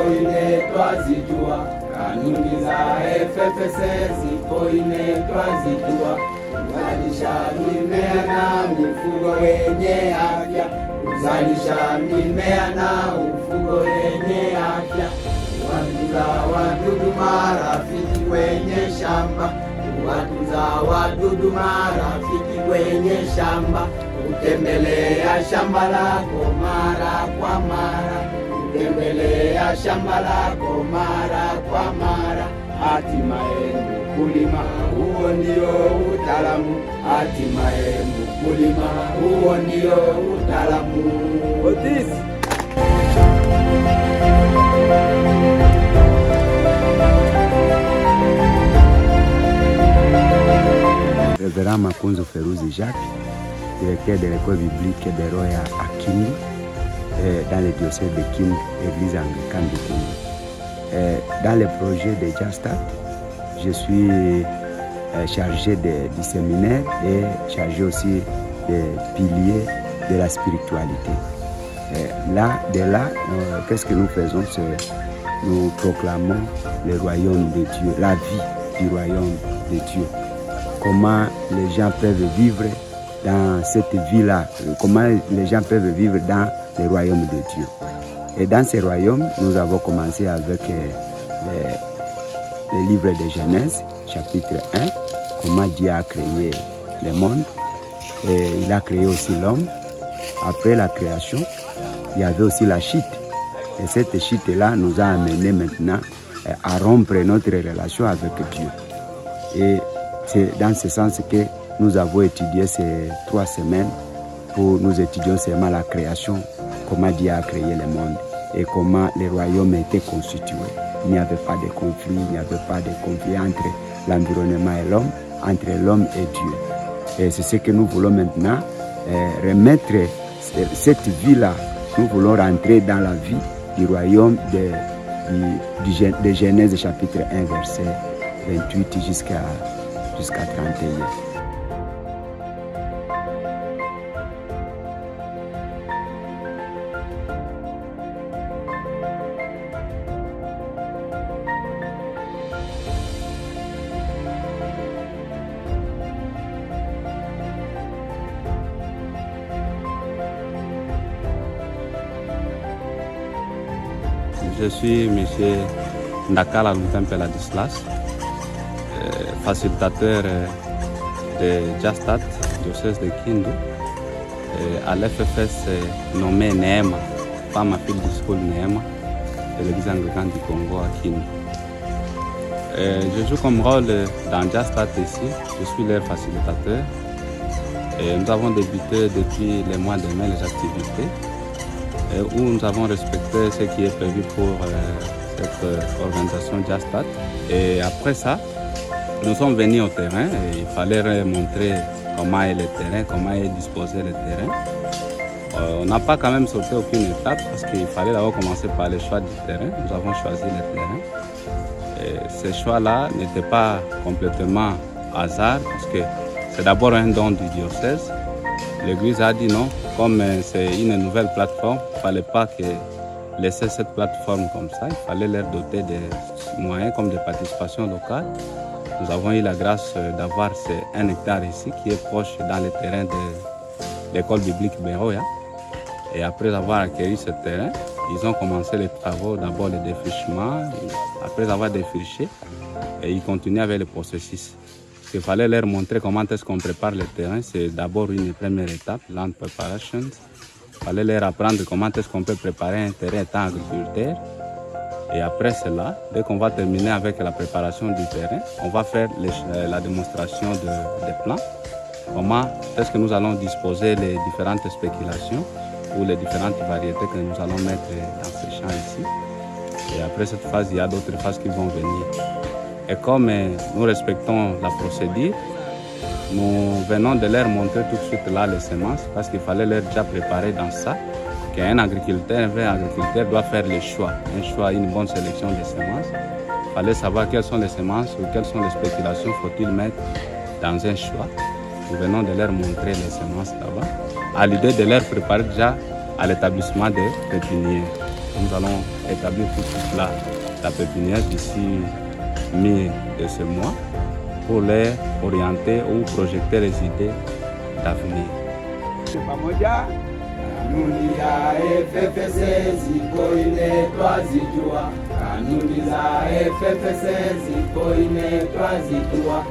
ine twazijua, kanuni za FFS zipo ine twazijua. Kuzalisha mimea na mifugo wenye afya, kuzalisha mimea na ufugo wenye afya, kuwatunza wadudu marafiki kwenye shamba, kuwatunza wadudu marafiki kwenye shamba, kutembelea shamba lako mara kwa mara, kutembelea shamba lako mara kwa mara. Hatimaye mkulima, huo ndio utaalamu. Hatimaye mkulima, huo ndio utaalamu. Révérend Makunzo Ferouzi Jacques, directeur de l'école biblique de Roya à Kindu, dans le diocèse de Kindu, l'église anglicane de Kindu. Dans le projet de Jastat, je suis chargé du séminaire et chargé aussi des piliers de la spiritualité. Qu'est-ce que nous faisons? Nous proclamons le royaume de Dieu, la vie du royaume de Dieu. Comment les gens peuvent vivre dans cette vie-là, comment les gens peuvent vivre dans le royaume de Dieu. Et dans ce royaume, nous avons commencé avec le livre de Genèse, chapitre 1, comment Dieu a créé le monde. Et il a créé aussi l'homme. Après la création, il y avait aussi la chute. Et cette chute-là nous a amené maintenant à rompre notre relation avec Dieu. Et c'est dans ce sens que nous avons étudié ces 3 semaines pour nous étudier seulement la création, comment Dieu a créé le monde et comment le royaume était constitué. Il n'y avait pas de conflit, il n'y avait pas de conflit entre l'environnement et l'homme, entre l'homme et Dieu. Et c'est ce que nous voulons maintenant, remettre cette vie-là. Nous voulons rentrer dans la vie du royaume de Genèse chapitre 1, verset 28 jusqu'à 31. Je suis M. Ndakala Lumpempe Ladislas, facilitateur de Jastat, diocèse de Kindu, à l'FFS nommé Neema, Femme Field School Neema, de l'église anglicane du Congo à Kindu. Je joue comme rôle dans Jastat ici, je suis leur facilitateur. Et nous avons débuté depuis le mois de mai les activités, où nous avons respecté ce qui est prévu pour cette organisation Jastat. Et après ça, nous sommes venus au terrain et il fallait montrer comment est le terrain, comment est disposé le terrain. On n'a pas quand même sauté aucune étape parce qu'il fallait d'abord commencer par le choix du terrain. Nous avons choisi le terrain. Et ce choix-là n'était pas complètement hasard parce que c'est d'abord un don du diocèse. L'église a dit non, comme c'est une nouvelle plateforme, il ne fallait pas laisser cette plateforme comme ça. Il fallait leur doter des moyens comme des participations locales. Nous avons eu la grâce d'avoir 1 hectare ici qui est proche dans le terrain de l'école biblique Beroya. Et après avoir acquis ce terrain, ils ont commencé les travaux, d'abord le défrichement, après avoir défriché, et ils continuent avec le processus. Il fallait leur montrer comment est-ce qu'on prépare le terrain. C'est d'abord une première étape, land preparation. Il fallait leur apprendre comment est-ce qu'on peut préparer un terrain étant agriculteur. Et après cela, dès qu'on va terminer avec la préparation du terrain, on va faire la démonstration des plans. Comment est-ce que nous allons disposer les différentes spéculations ou les différentes variétés que nous allons mettre dans ces champs ici. Et après cette phase, il y a d'autres phases qui vont venir. Et comme nous respectons la procédure, nous venons de leur montrer tout de suite là les semences parce qu'il fallait leur déjà préparer dans ça qu'un agriculteur, un vrai agriculteur doit faire le choix, une bonne sélection des semences. Il fallait savoir quelles sont les semences ou quelles sont les spéculations faut-il mettre dans un choix. Nous venons de leur montrer les semences là-bas, à l'idée de leur préparer déjà à l'établissement des pépinières. Nous allons établir toute la pépinière d'ici mi de ce mois pour les orienter ou projeter les idées d'avenir. Pamoja kanuni za FFC zipo ile twazijua, kanuni za FFC zipo ile twazijua.